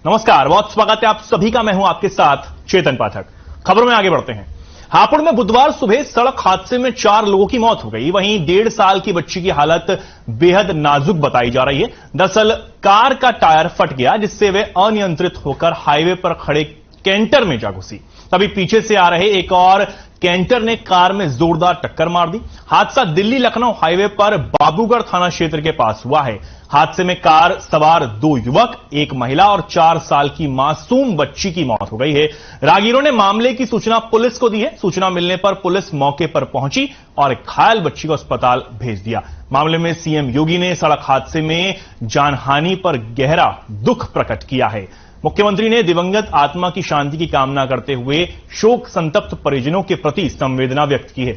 नमस्कार, बहुत स्वागत है आप सभी का। मैं हूं आपके साथ चेतन पाठक। खबरों में आगे बढ़ते हैं। हापुड़ में बुधवार सुबह सड़क हादसे में 4 लोगों की मौत हो गई। वहीं 1.5 साल की बच्ची की हालत बेहद नाजुक बताई जा रही है। दरअसल कार का टायर फट गया, जिससे वे अनियंत्रित होकर हाईवे पर खड़े कैंटर में जा घुसी। तभी पीछे से आ रहे एक और कैंटर ने कार में जोरदार टक्कर मार दी। हादसा दिल्ली लखनऊ हाईवे पर बाबूगढ़ थाना क्षेत्र के पास हुआ है। हादसे में कार सवार 2 युवक, 1 महिला और 4 साल की मासूम बच्ची की मौत हो गई है। राहगीरों ने मामले की सूचना पुलिस को दी है। सूचना मिलने पर पुलिस मौके पर पहुंची और एक घायल बच्ची को अस्पताल भेज दिया। मामले में सीएम योगी ने सड़क हादसे में जानहानि पर गहरा दुख प्रकट किया है। मुख्यमंत्री ने दिवंगत आत्मा की शांति की कामना करते हुए शोक संतप्त परिजनों के प्रति संवेदना व्यक्त की है।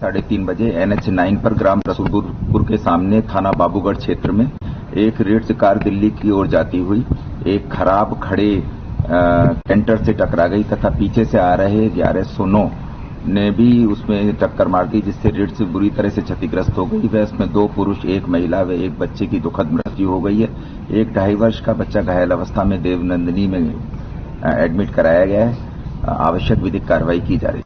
साढ़े 3 बजे NH9 पर ग्राम रसूलपुर के सामने थाना बाबूगढ़ क्षेत्र में एक रिट्ज कार दिल्ली की ओर जाती हुई एक खराब खड़े कैंटर से टकरा गई तथा पीछे से आ रहे 11 सोनो ने भी उसमें टक्कर मार दी, जिससे रिट्ज बुरी तरह से क्षतिग्रस्त हो गई। वह इसमें 2 पुरुष, 1 महिला व 1 बच्चे की दुखद मृत्यु हो गई है। एक 2.5 वर्ष का बच्चा घायल अवस्था में देवनंदिनी में एडमिट कराया गया है। आवश्यक विधिक कार्रवाई की जा रही है।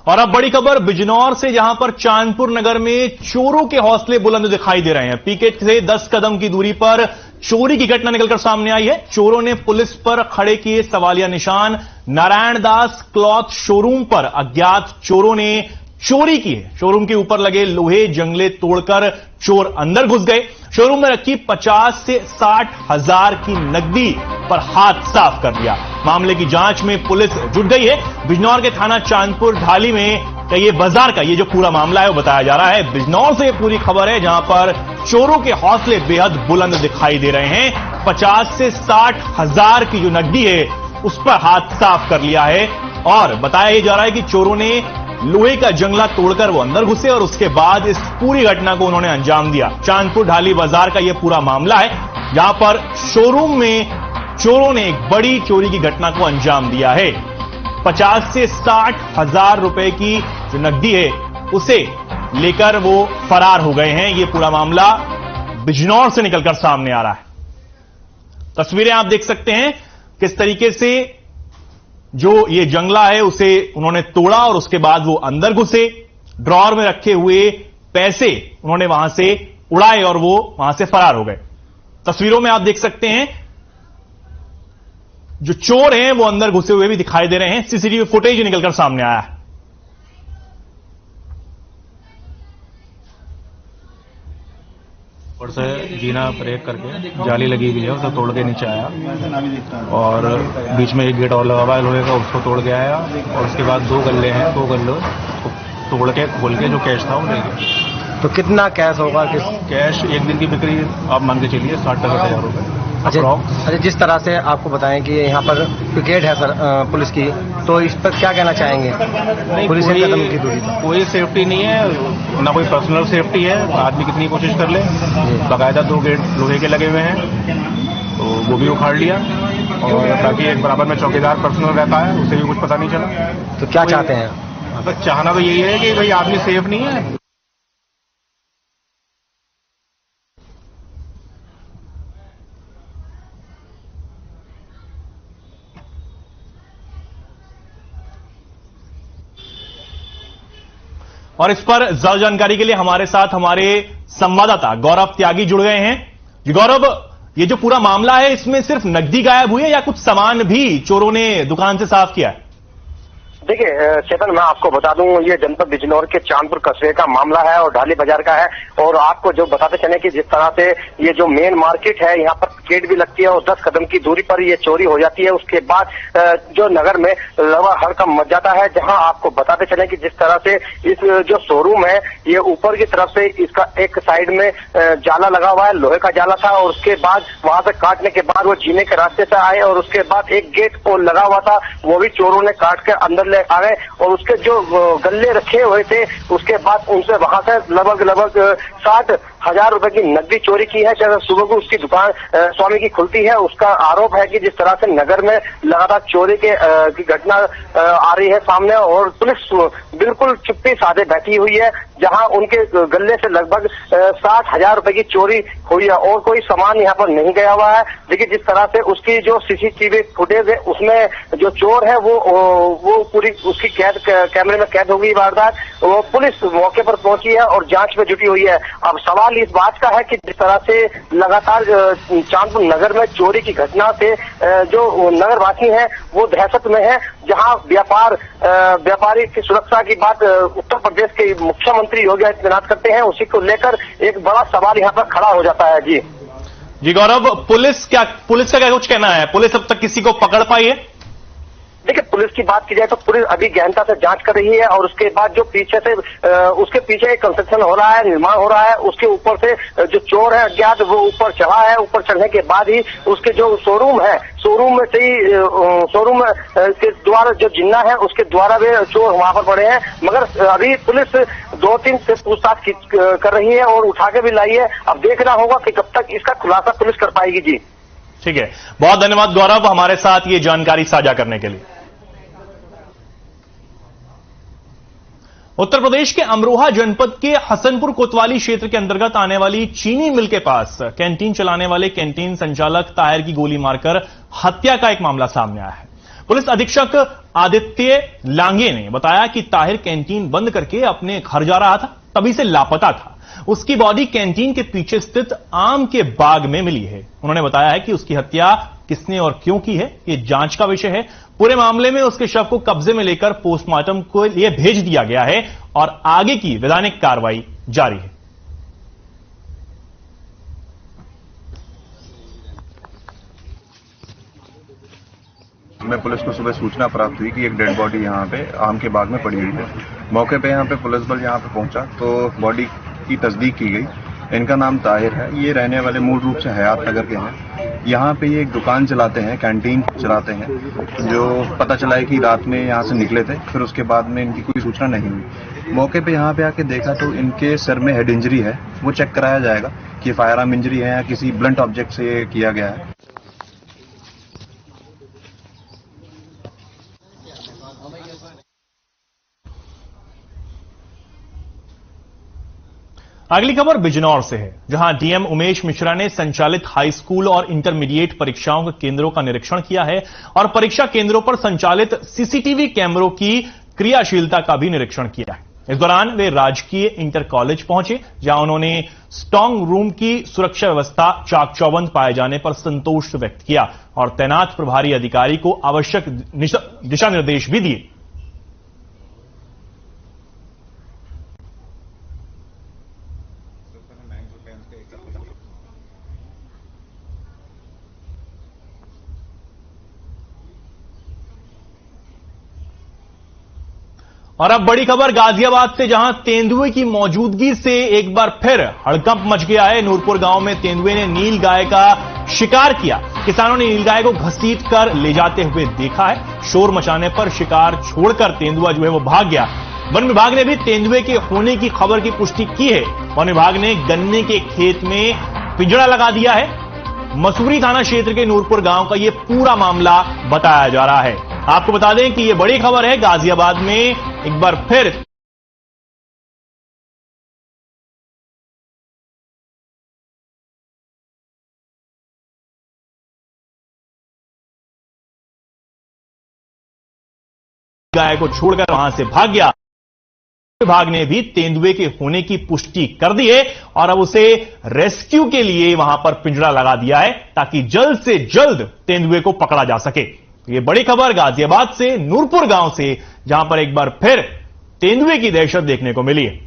और अब बड़ी खबर बिजनौर से, जहां पर चांदपुर नगर में चोरों के हौसले बुलंद दिखाई दे रहे हैं। पिकेट से 10 कदम की दूरी पर चोरी की घटना निकलकर सामने आई है। चोरों ने पुलिस पर खड़े किए सवालिया निशान। नारायण दास क्लॉथ शोरूम पर अज्ञात चोरों ने चोरी की है। शोरूम के ऊपर लगे लोहे जंगले तोड़कर चोर अंदर घुस गए। शोरूम में रखी 50 से 60 हजार की नकदी पर हाथ साफ कर दिया। मामले की जांच में पुलिस जुट गई है। बिजनौर के थाना चांदपुर ढाली में ये बाजार का ये जो पूरा मामला है वो बताया जा रहा है। बिजनौर से ये पूरी खबर है, जहां पर चोरों के हौसले बेहद बुलंद दिखाई दे रहे हैं। 50 से 60 हजार की जो नकदी है उस पर हाथ साफ कर लिया है। और बताया जा रहा है कि चोरों ने लोहे का जंगला तोड़कर वो अंदर घुसे और उसके बाद इस पूरी घटना को उन्होंने अंजाम दिया। चांदपुर ढाली बाजार का यह पूरा मामला है, जहां पर शोरूम में चोरों ने एक बड़ी चोरी की घटना को अंजाम दिया है। 50 से 60 हजार रुपए की जो नकदी है उसे लेकर वो फरार हो गए हैं। ये पूरा मामला बिजनौर से निकलकर सामने आ रहा है। तस्वीरें आप देख सकते हैं किस तरीके से जो ये जंगला है उसे उन्होंने तोड़ा और उसके बाद वो अंदर घुसे। ड्रॉअर में रखे हुए पैसे उन्होंने वहां से उड़ाए और वो वहां से फरार हो गए। तस्वीरों में आप देख सकते हैं जो चोर हैं वो अंदर घुसे हुए भी दिखाई दे रहे हैं। सीसीटीवी फुटेज निकलकर सामने आया है। ऊपर से जीना ब्रेक करके जाली लगी हुई है, उसे तोड़ के नीचे आया और बीच में एक गेट और लगा हुआ है लोहे का, उसको तोड़ के आया। और उसके बाद 2 गल्ले हैं, 2 गल्ले तोड़ के खोल के जो कैश था वो ले गया। तो कितना कैश होगा? कैश एक दिन की बिक्री आप मान के चलिए 60-65 हजार रुपए। अच्छा, जिस तरह से आपको बताएं कि यहाँ पर पिकेट है सर पुलिस की, तो इस पर क्या कहना चाहेंगे? पुलिस के कदम की दूरी पर कोई सेफ्टी नहीं है, ना कोई पर्सनल सेफ्टी है। आदमी कितनी कोशिश कर ले, बाकायदा 2 गेट लोहे के लगे हुए हैं तो वो भी उखाड़ लिया। और ताकि एक बराबर में चौकीदार पर्सनल रहता है, उसे भी कुछ पता नहीं चला। तो क्या चाहते हैं? बस चाहना तो यही है कि भाई आदमी सेफ नहीं है। और इस पर ज्यादा जानकारी के लिए हमारे साथ हमारे संवाददाता गौरव त्यागी जुड़ गए हैं। जी गौरव, ये जो पूरा मामला है इसमें सिर्फ नकदी गायब हुई है या कुछ सामान भी चोरों ने दुकान से साफ किया है? देखिए चेतन, मैं आपको बता दूं ये जनपद बिजनौर के चांदपुर कस्बे का मामला है और ढाली बाजार का है। और आपको जो बताते चले कि जिस तरह से ये जो मेन मार्केट है यहाँ पर गेट भी लगती है और 10 कदम की दूरी पर ये चोरी हो जाती है। उसके बाद जो नगर में लवा हड़कंप मच जाता है। जहां आपको बताते चले कि जिस तरह से इस जो शोरूम है ये ऊपर की तरफ से इसका एक साइड में जाला लगा हुआ है, लोहे का जाला था। और उसके बाद वहां से काटने के बाद वो जीने के रास्ते से आए और उसके बाद एक गेट और लगा हुआ था, वो भी चोरों ने काट के अंदर आ गए। और उसके जो गल्ले रखे हुए थे उसके बाद उनसे वहां से लगभग 60 60,000 रुपए की नकदी चोरी की है। सुबह को उसकी दुकान स्वामी की खुलती है। उसका आरोप है कि जिस तरह से नगर में लगातार चोरी की घटना आ रही है सामने, और पुलिस बिल्कुल चुप्पी साधे बैठी हुई है, जहां उनके गले से लगभग 60,000 रुपए की चोरी हुई है और कोई सामान यहाँ पर नहीं गया हुआ है। देखिए जिस तरह से उसकी जो सीसीटीवी फुटेज है उसमें जो चोर है वो पूरी उसकी कैमरे में कैद हो गई वारदात। वो पुलिस मौके पर पहुंची है और जांच में जुटी हुई है। अब सवाल इस बात का है कि जिस तरह से लगातार चांदपुर नगर में चोरी की घटना से जो नगरवासी हैं वो दहशत में है, जहां व्यापारी की सुरक्षा की बात उत्तर प्रदेश के मुख्यमंत्री योगी आदित्यनाथ करते हैं, उसी को लेकर एक बड़ा सवाल यहाँ पर खड़ा हो जाता है। जी गौरव, पुलिस का क्या कुछ कहना है? पुलिस अब तक किसी को पकड़ पाई है? देखिए पुलिस की बात की जाए तो पुलिस अभी गहनता से जांच कर रही है, और उसके बाद जो उसके पीछे एक कंस्ट्रक्शन हो रहा है, निर्माण हो रहा है, उसके ऊपर से जो चोर है अज्ञात वो ऊपर चढ़ा है। ऊपर चढ़ने के बाद ही उसके जो शोरूम है, शोरूम के द्वारा जो जिन्ना है उसके द्वारा भी चोर वहां पर पड़े हैं। मगर अभी पुलिस 2-3 से पूछताछ कर रही है और उठा के भी लाई है। अब देखना होगा कि कब तक इसका खुलासा पुलिस कर पाएगी। जी ठीक है, बहुत धन्यवाद गौरव हमारे साथ ये जानकारी साझा करने के लिए। उत्तर प्रदेश के अमरोहा जनपद के हसनपुर कोतवाली क्षेत्र के अंतर्गत आने वाली चीनी मिल के पास कैंटीन चलाने वाले कैंटीन संचालक ताहिर की गोली मारकर हत्या का एक मामला सामने आया है। पुलिस अधीक्षक आदित्य लांगे ने बताया कि ताहिर कैंटीन बंद करके अपने घर जा रहा था, तभी से लापता था। उसकी बॉडी कैंटीन के पीछे स्थित आम के बाग में मिली है। उन्होंने बताया है कि उसकी हत्या किसने और क्यों की है ये जांच का विषय है। पूरे मामले में उसके शव को कब्जे में लेकर पोस्टमार्टम के लिए भेज दिया गया है और आगे की वैधानिक कार्रवाई जारी है। हमें पुलिस को सुबह सूचना प्राप्त हुई कि एक डेड बॉडी यहाँ पे आम के बाग में पड़ी हुई है। मौके पे यहाँ पे पुलिस बल यहाँ पे पहुंचा तो बॉडी की तस्दीक की गई। इनका नाम ताहिर है। ये रहने वाले मूल रूप से हयात नगर के हैं। यहाँ पे ये एक दुकान चलाते हैं, कैंटीन चलाते हैं। जो पता चला है कि रात में यहाँ से निकले थे, फिर उसके बाद में इनकी कोई सूचना नहीं हुई। मौके पे यहाँ पे आके देखा तो इनके सर में हेड इंजरी है, वो चेक कराया जाएगा कि फायर आर्म इंजरी है या किसी ब्लंट ऑब्जेक्ट से किया गया है। अगली खबर बिजनौर से है, जहां डीएम उमेश मिश्रा ने संचालित हाई स्कूल और इंटरमीडिएट परीक्षाओं के केंद्रों का निरीक्षण किया है और परीक्षा केंद्रों पर संचालित सीसीटीवी कैमरों की क्रियाशीलता का भी निरीक्षण किया है। इस दौरान वे राजकीय इंटर कॉलेज पहुंचे, जहां उन्होंने स्ट्रांग रूम की सुरक्षा व्यवस्था चाक चौबंद पाए जाने पर संतोष व्यक्त किया और तैनात प्रभारी अधिकारी को आवश्यक दिशा निर्देश भी दिए। और अब बड़ी खबर गाजियाबाद से, जहां तेंदुए की मौजूदगी से एक बार फिर हड़कंप मच गया है। नूरपुर गांव में तेंदुए ने नील गाय का शिकार किया। किसानों ने नील गाय को घसीट कर ले जाते हुए देखा है। शोर मचाने पर शिकार छोड़कर तेंदुआ जो है वो भाग गया। वन विभाग ने भी तेंदुए के होने की खबर की पुष्टि की है। वन विभाग ने गन्ने के खेत में पिंजड़ा लगा दिया है। मसूरी थाना क्षेत्र के नूरपुर गांव का यह पूरा मामला बताया जा रहा है। आपको बता दें कि यह बड़ी खबर है, गाजियाबाद में एक बार फिर गाय को छोड़कर वहां से भाग गया। विभाग ने भी तेंदुए के होने की पुष्टि कर दी है और अब उसे रेस्क्यू के लिए वहां पर पिंजरा लगा दिया है ताकि जल्द से जल्द तेंदुए को पकड़ा जा सके। ये बड़ी खबर गाजियाबाद से, नूरपुर गांव से, जहां पर एक बार फिर तेंदुए की दहशत देखने को मिली है।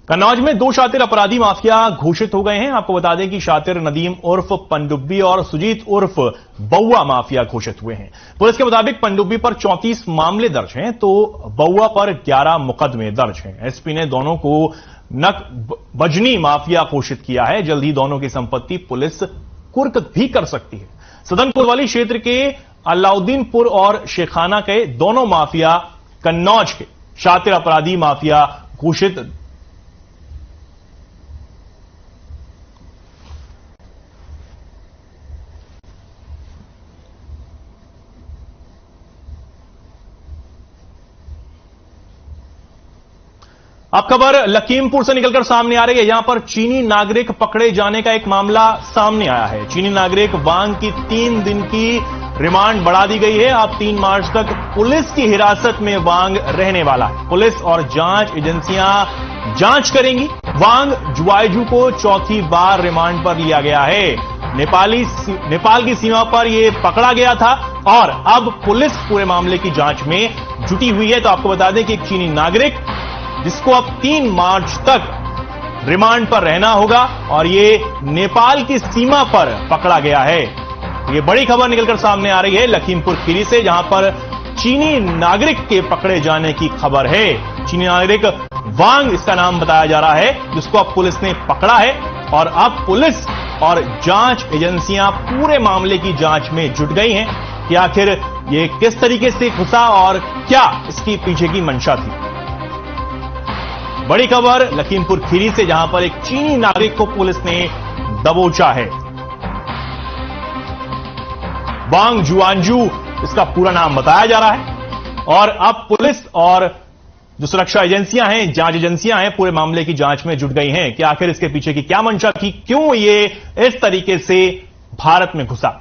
कन्नौज में 2 शातिर अपराधी माफिया घोषित हो गए हैं। आपको बता दें कि शातिर नदीम उर्फ पनडुब्बी और सुजीत उर्फ बउआ माफिया घोषित हुए हैं। पुलिस के मुताबिक पनडुब्बी पर 34 मामले दर्ज हैं तो बउआ पर 11 मुकदमे दर्ज हैं। एसपी ने दोनों को नक बजनी माफिया घोषित किया है। जल्द ही दोनों की संपत्ति पुलिस कुर्क भी कर सकती है। सदन कोतवाली क्षेत्र के अलाउद्दीनपुर और शेखाना के दोनों माफिया कन्नौज के शातिर अपराधी माफिया घोषित अब खबर लखीमपुर से निकलकर सामने आ रही है। यहां पर चीनी नागरिक पकड़े जाने का एक मामला सामने आया है। चीनी नागरिक वांग की 3 दिन की रिमांड बढ़ा दी गई है। अब 3 मार्च तक पुलिस की हिरासत में वांग रहने वाला है। पुलिस और जांच एजेंसियां जांच करेंगी। वांग जुआइजू को चौथी बार रिमांड पर लिया गया है। नेपाल की सीमा पर यह पकड़ा गया था और अब पुलिस पूरे मामले की जांच में जुटी हुई है। तो आपको बता दें कि एक चीनी नागरिक जिसको अब 3 मार्च तक रिमांड पर रहना होगा और ये नेपाल की सीमा पर पकड़ा गया है। ये बड़ी खबर निकलकर सामने आ रही है लखीमपुर खीरी से, जहां पर चीनी नागरिक के पकड़े जाने की खबर है। चीनी नागरिक वांग इसका नाम बताया जा रहा है, जिसको अब पुलिस ने पकड़ा है और अब पुलिस और जांच एजेंसियां पूरे मामले की जांच में जुट गई हैं कि आखिर ये किस तरीके से घुसा और क्या इसकी पीछे की मंशा थी। बड़ी खबर लखीमपुर खीरी से, जहां पर एक चीनी नागरिक को पुलिस ने दबोचा है। वांग जुआंजू इसका पूरा नाम बताया जा रहा है और अब पुलिस और जो सुरक्षा एजेंसियां हैं, जांच एजेंसियां हैं, पूरे मामले की जांच में जुट गई हैं कि आखिर इसके पीछे की क्या मंशा थी, क्यों ये इस तरीके से भारत में घुसा।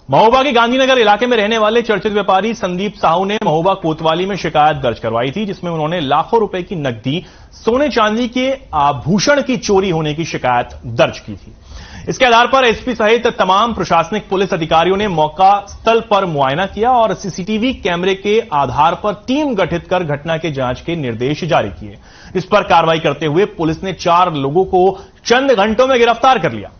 महोबा के गांधीनगर इलाके में रहने वाले चर्चित व्यापारी संदीप साहू ने महोबा कोतवाली में शिकायत दर्ज करवाई थी, जिसमें उन्होंने लाखों रुपए की नकदी, सोने चांदी के आभूषण की चोरी होने की शिकायत दर्ज की थी। इसके आधार पर एसपी सहित तमाम प्रशासनिक पुलिस अधिकारियों ने मौका स्थल पर मुआयना किया और सीसीटीवी कैमरे के आधार पर टीम गठित कर घटना के जांच के निर्देश जारी किए। इस पर कार्रवाई करते हुए पुलिस ने 4 लोगों को चंद घंटों में गिरफ्तार कर लिया।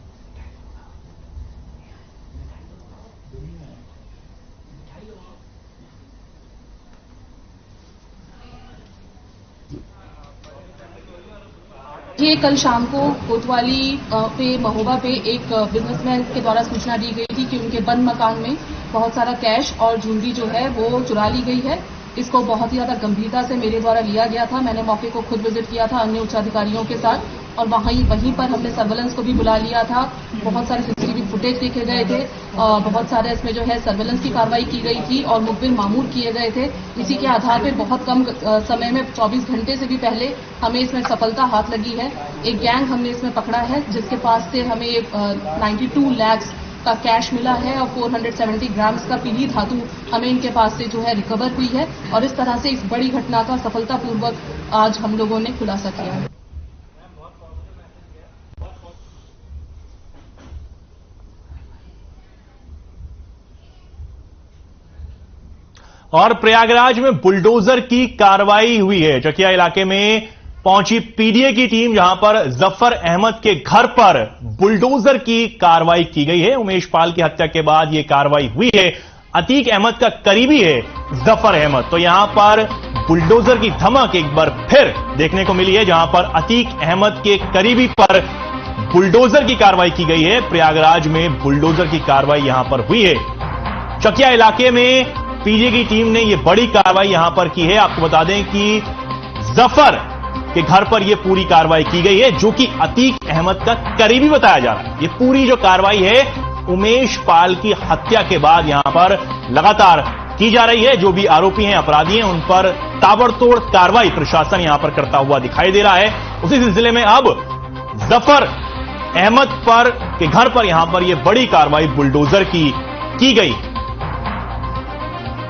ये कल शाम को कोतवाली पे महोबा पे एक बिजनेसमैन के द्वारा सूचना दी गई थी कि उनके बंद मकान में बहुत सारा कैश और ज्वेलरी जो है वो चुरा ली गई है। इसको बहुत ही ज्यादा गंभीरता से मेरे द्वारा लिया गया था। मैंने मौके को खुद विजिट किया था अन्य उच्च अधिकारियों के साथ और वहीं पर हमने सर्वेलेंस को भी बुला लिया था। बहुत सारे सीसीटीवी फुटेज देखे गए थे, बहुत सारे इसमें जो है सर्वेलेंस की कार्रवाई की गई थी और मुखबिर मामूर किए गए थे। इसी के आधार पर बहुत कम समय में 24 घंटे से भी पहले हमें इसमें सफलता हाथ लगी है। एक गैंग हमने इसमें पकड़ा है जिसके पास से हमें 92 लाख का कैश मिला है और 470 ग्राम्स का पीली धातु हमें इनके पास से जो है रिकवर हुई है और इस तरह से इस बड़ी घटना का सफलतापूर्वक आज हम लोगों ने खुलासा किया है। और प्रयागराज में बुलडोजर की कार्रवाई हुई है। चकिया इलाके में पहुंची पीडीए की टीम, जहां पर जफर अहमद के घर पर बुलडोजर की कार्रवाई की गई है। उमेश पाल की हत्या के बाद यह कार्रवाई हुई है। अतीक अहमद का करीबी है जफर अहमद, तो यहां पर बुलडोजर की धमक एक बार फिर देखने को मिली है, जहां पर अतीक अहमद के करीबी पर बुलडोजर की कार्रवाई की गई है। प्रयागराज में बुलडोजर की कार्रवाई यहां पर हुई है। चकिया इलाके में पीडीए की टीम ने यह बड़ी कार्रवाई यहां पर की है। आपको बता दें कि जफर के घर पर यह पूरी कार्रवाई की गई है, जो कि अतीक अहमद का करीबी बताया जा रहा है। यह पूरी जो कार्रवाई है उमेश पाल की हत्या के बाद यहां पर लगातार की जा रही है। जो भी आरोपी हैं, अपराधी हैं, उन पर ताबड़तोड़ कार्रवाई प्रशासन यहां पर करता हुआ दिखाई दे रहा है। उसी सिलसिले में अब जफर अहमद पर के घर पर यहां पर यह बड़ी कार्रवाई बुलडोजर की गई।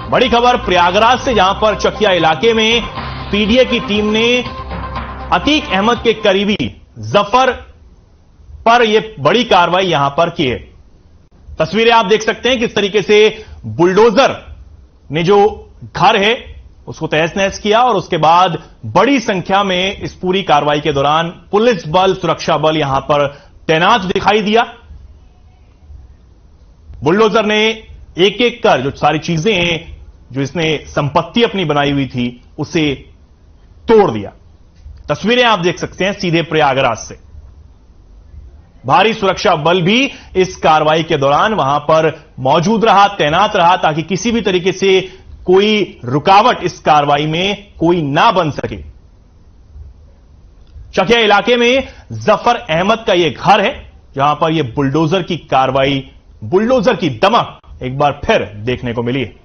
बड़ी खबर प्रयागराज से, जहां पर चकिया इलाके में पीडीए की टीम ने अतीक अहमद के करीबी जफर पर यह बड़ी कार्रवाई यहां पर की है। तस्वीरें आप देख सकते हैं किस तरीके से बुलडोजर ने जो घर है उसको तहस नहस किया और उसके बाद बड़ी संख्या में इस पूरी कार्रवाई के दौरान पुलिस बल, सुरक्षा बल यहां पर तैनात दिखाई दिया। बुलडोजर ने एक एक कर जो सारी चीजें हैं, जो इसने संपत्ति अपनी बनाई हुई थी, उसे तोड़ दिया। तस्वीरें आप देख सकते हैं सीधे प्रयागराज से। भारी सुरक्षा बल भी इस कार्रवाई के दौरान वहां पर मौजूद रहा, तैनात रहा, ताकि किसी भी तरीके से कोई रुकावट इस कार्रवाई में कोई ना बन सके। चकिया इलाके में जफर अहमद का यह घर है, जहां पर यह बुलडोजर की कार्रवाई, बुलडोजर की दमक एक बार फिर देखने को मिली है।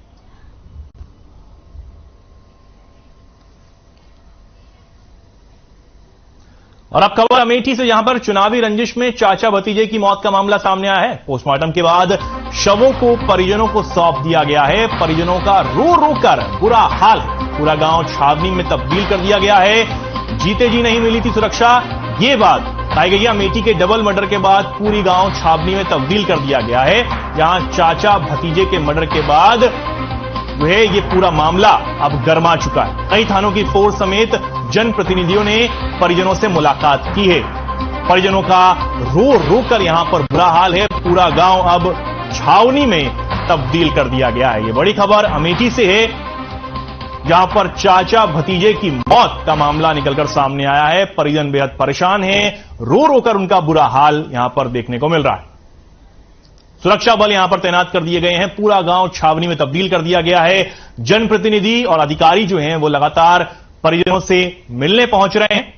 और अब खबर अमेठी से, जहां पर चुनावी रंजिश में चाचा भतीजे की मौत का मामला सामने आया है। पोस्टमार्टम के बाद शवों को परिजनों को सौंप दिया गया है। परिजनों का रो रो कर बुरा हाल, पूरा गांव छावनी में तब्दील कर दिया गया है। जीते जी नहीं मिली थी सुरक्षा, ये बात बताई गई है। अमेठी के डबल मर्डर के बाद पूरी गांव छावनी में तब्दील कर दिया गया है, जहां चाचा भतीजे के मर्डर के बाद जो है ये पूरा मामला अब गर्मा चुका है। कई थानों की फोर्स समेत जनप्रतिनिधियों ने परिजनों से मुलाकात की है। परिजनों का रो रो कर यहां पर बुरा हाल है। पूरा गांव अब छावनी में तब्दील कर दिया गया है। ये बड़ी खबर अमेठी से है, जहां पर चाचा भतीजे की मौत का मामला निकलकर सामने आया है। परिजन बेहद परेशान हैं, रो रो कर उनका बुरा हाल यहां पर देखने को मिल रहा है। सुरक्षा बल यहां पर तैनात कर दिए गए हैं। पूरा गांव छावनी में तब्दील कर दिया गया है। जनप्रतिनिधि और अधिकारी जो हैं वो लगातार परिजनों से मिलने पहुंच रहे हैं।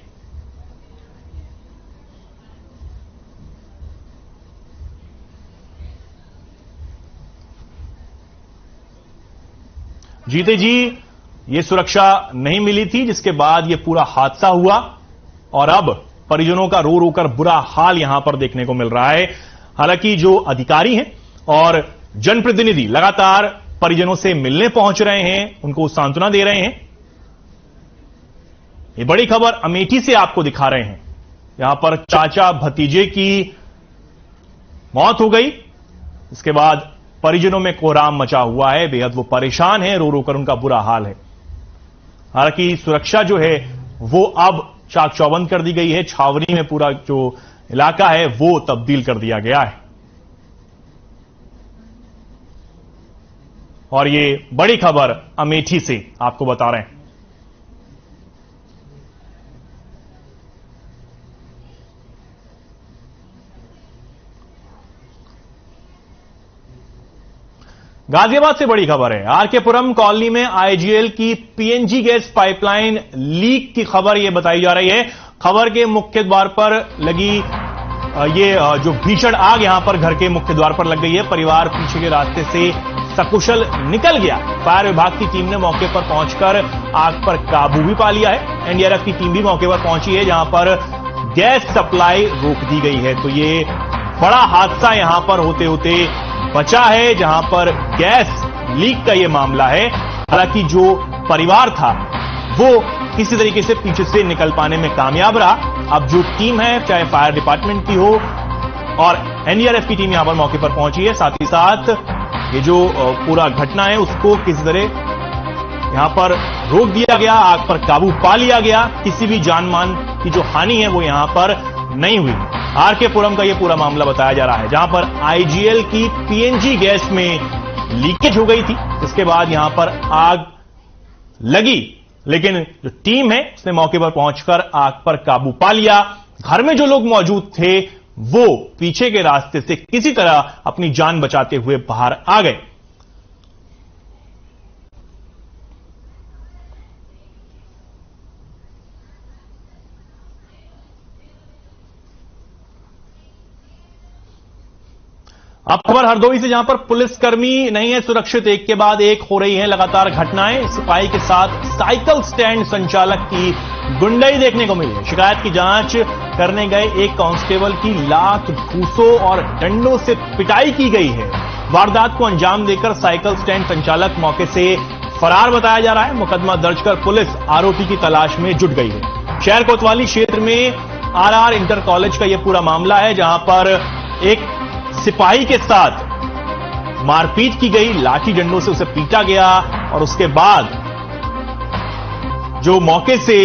जीते जी ये सुरक्षा नहीं मिली थी, जिसके बाद ये पूरा हादसा हुआ और अब परिजनों का रो रो कर बुरा हाल यहां पर देखने को मिल रहा है। हालांकि जो अधिकारी हैं और जनप्रतिनिधि लगातार परिजनों से मिलने पहुंच रहे हैं, उनको सांत्वना दे रहे हैं। ये बड़ी खबर अमेठी से आपको दिखा रहे हैं। यहां पर चाचा भतीजे की मौत हो गई, इसके बाद परिजनों में कोहराम मचा हुआ है। बेहद वो परेशान है, रो रो कर उनका बुरा हाल है। हालांकि सुरक्षा जो है वो अब चाक चौबंद कर दी गई है। छावनी में पूरा जो इलाका है वो तब्दील कर दिया गया है। और ये बड़ी खबर अमेठी से आपको बता रहे हैं। गाजियाबाद से बड़ी खबर है। आरकेपुरम कॉलोनी में आईजीएल की पीएनजी गैस पाइपलाइन लीक की खबर यह बताई जा रही है। खबर के मुख्य द्वार पर लगी ये जो भीषण आग यहां पर घर के मुख्य द्वार पर लग गई है। परिवार पीछे के रास्ते से सकुशल निकल गया। फायर विभाग की टीम ने मौके पर पहुंचकर आग पर काबू भी पा लिया है। एनडीआरएफ की टीम भी मौके पर पहुंची है, जहां पर गैस सप्लाई रोक दी गई है। तो ये बड़ा हादसा यहां पर होते होते बचा है, जहां पर गैस लीक का यह मामला है। हालांकि जो परिवार था वो किसी तरीके से पीछे से निकल पाने में कामयाब रहा। अब जो टीम है, चाहे फायर डिपार्टमेंट की हो और एनडीआरएफ की टीम यहां पर मौके पर पहुंची है, साथ ही साथ ये जो पूरा घटना है उसको किसी तरह यहां पर रोक दिया गया, आग पर काबू पा लिया गया। किसी भी जानमाल की जो हानि है वो यहां पर नहीं हुई। आरकेपुरम का यह पूरा मामला बताया जा रहा है, जहां पर आईजीएल की पीएनजी गैस में लीकेज हो गई थी। इसके बाद यहां पर आग लगी, लेकिन जो टीम है उसने मौके पर पहुंचकर आग पर काबू पा लिया। घर में जो लोग मौजूद थे वो पीछे के रास्ते से किसी तरह अपनी जान बचाते हुए बाहर आ गए। अब खबर हरदोई से, जहां पर पुलिसकर्मी नहीं है सुरक्षित, एक के बाद एक हो रही है लगातार घटनाएं। सिपाही के साथ साइकिल स्टैंड संचालक की गुंडाई देखने को मिली है। शिकायत की जांच करने गए एक कांस्टेबल की लात, घूसों और डंडों से पिटाई की गई है। वारदात को अंजाम देकर साइकिल स्टैंड संचालक मौके से फरार बताया जा रहा है। मुकदमा दर्ज कर पुलिस आरोपी की तलाश में जुट गई है। शहर कोतवाली क्षेत्र में आरआर इंटर कॉलेज का यह पूरा मामला है, जहां पर एक सिपाही के साथ मारपीट की गई, लाठी डंडों से उसे पीटा गया और उसके बाद जो मौके से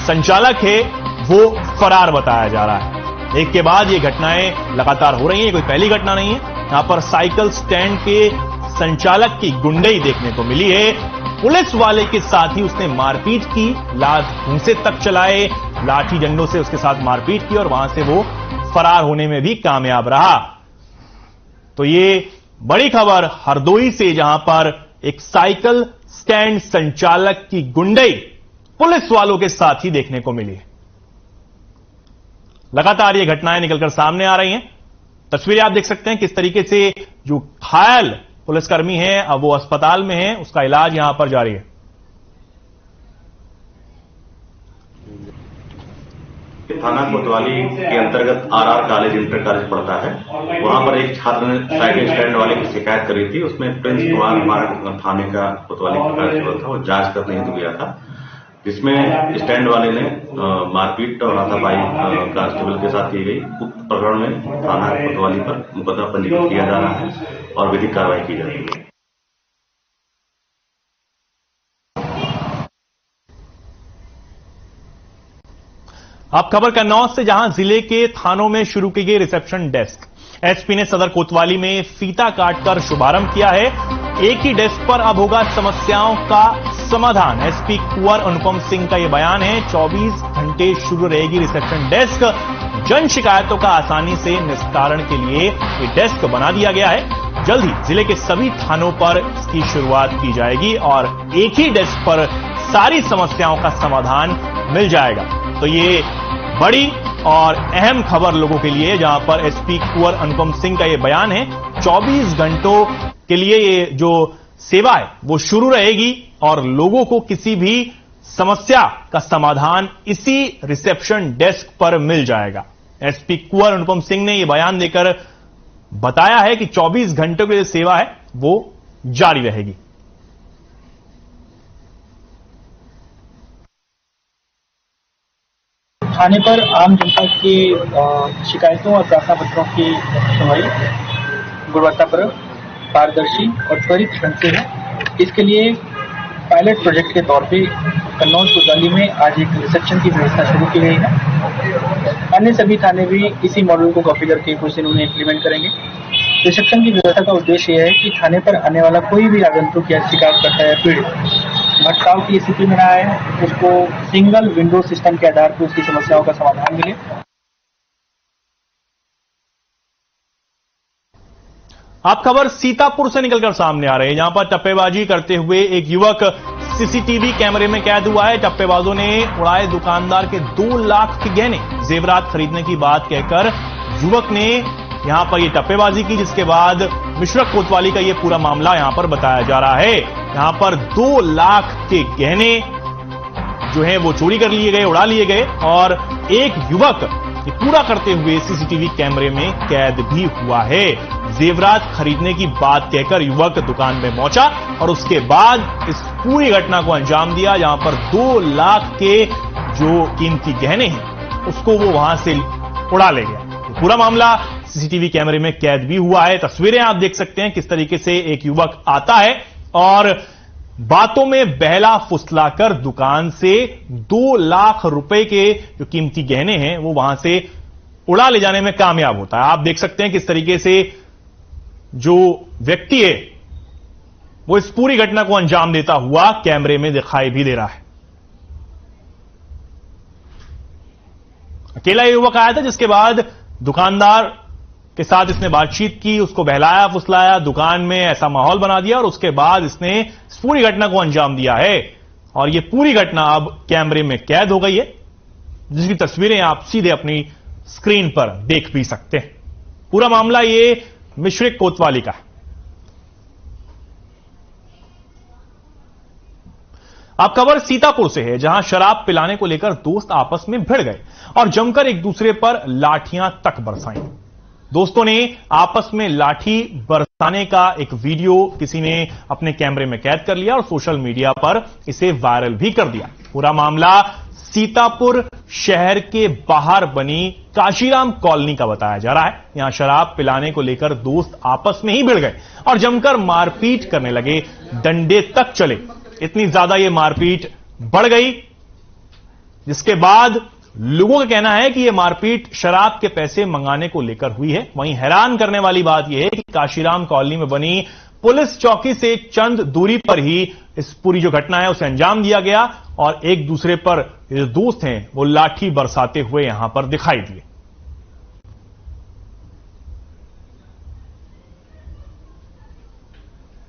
संचालक है वो फरार बताया जा रहा है। एक के बाद ये घटनाएं लगातार हो रही हैं, कोई पहली घटना नहीं है। यहां पर साइकिल स्टैंड के संचालक की गुंडई देखने को मिली है। पुलिस वाले के साथ ही उसने मारपीट की, लात घूंसे तक चलाए, लाठी डंडों से उसके साथ मारपीट की और वहां से वो फरार होने में भी कामयाब रहा। तो ये बड़ी खबर हरदोई से, जहां पर एक साइकिल स्टैंड संचालक की गुंडई पुलिस वालों के साथ ही देखने को मिली है। लगातार ये घटनाएं निकलकर सामने आ रही हैं। तस्वीरें आप देख सकते हैं किस तरीके से जो घायल पुलिसकर्मी है अब वो अस्पताल में है, उसका इलाज यहां पर जारी है। थाना कोतवाली के अंतर्गत आरआर कॉलेज इंटर कॉलेज पड़ता है। वहां पर एक छात्र ने साइकिल स्टैंड वाले की शिकायत करी थी। उसमें प्रिंस कुमार हमारा थाने का कोतवाली का कांस्टेबल था, वो जांच करने हेतु गया था, जिसमें स्टैंड वाले ने मारपीट और हाथापाई कांस्टेबल के साथ की गई। उक्त प्रकरण में थाना कोतवाली पर मुकदमा पंजीकृत किया जा रहा है और विधिक कार्रवाई की जा रही है। अब खबर कन्नौज से, जहां जिले के थानों में शुरू की गई रिसेप्शन डेस्क। एसपी ने सदर कोतवाली में फीता काटकर शुभारंभ किया है। एक ही डेस्क पर अब होगा समस्याओं का समाधान। एसपी कुंवर अनुपम सिंह का यह बयान है। 24 घंटे शुरू रहेगी रिसेप्शन डेस्क। जन शिकायतों का आसानी से निस्तारण के लिए ये डेस्क बना दिया गया है। जल्द ही जिले के सभी थानों पर इसकी शुरुआत की जाएगी और एक ही डेस्क पर सारी समस्याओं का समाधान मिल जाएगा। तो ये बड़ी और अहम खबर लोगों के लिए, जहां पर एसपी कुंवर अनुपम सिंह का यह बयान है। 24 घंटों के लिए ये जो सेवा है वो शुरू रहेगी और लोगों को किसी भी समस्या का समाधान इसी रिसेप्शन डेस्क पर मिल जाएगा। एसपी कुंवर अनुपम सिंह ने यह बयान देकर बताया है कि 24 घंटों की जो सेवा है वो जारी रहेगी। थाने पर आम जनता की शिकायतों और प्रार्थना पत्रों की सुनवाई गुणवत्तापरक, पारदर्शी और त्वरित ढंग से है। इसके लिए पायलट प्रोजेक्ट के तौर पे कन्नौज कोतवाली में आज एक रिसेप्शन की व्यवस्था शुरू की गई है। अन्य सभी थाने भी इसी मॉडल को कॉपी करके कुछ दिन उन्हें इम्प्लीमेंट करेंगे। रिसेप्शन की व्यवस्था का उद्देश्य यह है कि थाने पर आने वाला कोई भी आगंतुक या शिकायतकर्ता या पीड़ित भटकाव की स्थिति में न आए, उसको सिंगल विंडो सिस्टम के आधार पर उसकी समस्याओं का समाधान मिले। आप खबर सीतापुर से निकलकर सामने आ रहे हैं, जहां पर टप्पेबाजी करते हुए एक युवक सीसीटीवी कैमरे में कैद हुआ है। टप्पेबाजों ने उड़ाए दुकानदार के 2 लाख के गहने। जेवरात खरीदने की बात कहकर युवक ने यहां पर ये टप्पेबाजी की, जिसके बाद मिश्रक कोतवाली का ये पूरा मामला यहां पर बताया जा रहा है। यहां पर 2 लाख के गहने जो है वो चोरी कर लिए गए, उड़ा लिए गए और एक युवक ये पूरा करते हुए सीसीटीवी कैमरे में कैद भी हुआ है। जेवरात खरीदने की बात कहकर युवक दुकान में पहुंचा और उसके बाद इस पूरी घटना को अंजाम दिया, जहां पर 2 लाख के जो कीमती गहने हैं उसको वो वहां से उड़ा ले गया। तो पूरा मामला सीसीटीवी कैमरे में कैद भी हुआ है। तस्वीरें आप देख सकते हैं किस तरीके से एक युवक आता है और बातों में बहला फुसलाकर दुकान से 2 लाख रुपए के जो कीमती गहने हैं वो वहां से उड़ा ले जाने में कामयाब होता है। आप देख सकते हैं किस तरीके से जो व्यक्ति है वो इस पूरी घटना को अंजाम देता हुआ कैमरे में दिखाई भी दे रहा है। अकेला युवक आया था, जिसके बाद दुकानदार के साथ इसने बातचीत की, उसको बहलाया फुसलाया, दुकान में ऐसा माहौल बना दिया और उसके बाद इसने इस पूरी घटना को अंजाम दिया है। और यह पूरी घटना अब कैमरे में कैद हो गई है, जिसकी तस्वीरें आप सीधे अपनी स्क्रीन पर देख भी सकते हैं। पूरा मामला ये मिश्रिक कोतवाली का है। अब खबर सीतापुर से है, जहां शराब पिलाने को लेकर दोस्त आपस में भिड़ गए और जमकर एक दूसरे पर लाठियां तक बरसाई। दोस्तों ने आपस में लाठी बरसाने का एक वीडियो किसी ने अपने कैमरे में कैद कर लिया और सोशल मीडिया पर इसे वायरल भी कर दिया। पूरा मामला सीतापुर शहर के बाहर बनी काशीराम कॉलोनी का बताया जा रहा है। यहां शराब पिलाने को लेकर दोस्त आपस में ही भिड़ गए और जमकर मारपीट करने लगे, डंडे तक चले। इतनी ज्यादा ये मारपीट बढ़ गई, जिसके बाद लोगों का कहना है कि यह मारपीट शराब के पैसे मंगाने को लेकर हुई है। वहीं हैरान करने वाली बात यह है कि काशीराम कॉलोनी में बनी पुलिस चौकी से चंद दूरी पर ही इस पूरी जो घटना है उसे अंजाम दिया गया और एक दूसरे पर जो दोस्त हैं वो लाठी बरसाते हुए यहां पर दिखाई दिए।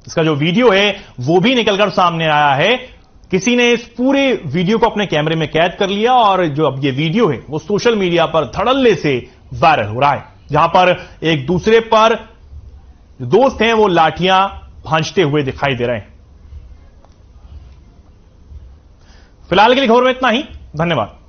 इसका जो वीडियो है वो भी निकलकर सामने आया है। किसी ने इस पूरे वीडियो को अपने कैमरे में कैद कर लिया और जो अब ये वीडियो है वो सोशल मीडिया पर धड़ल्ले से वायरल हो रहा है, जहां पर एक दूसरे पर दोस्त हैं वो लाठियां भांजते हुए दिखाई दे रहे हैं। फिलहाल के लिए खबर में इतना ही। धन्यवाद।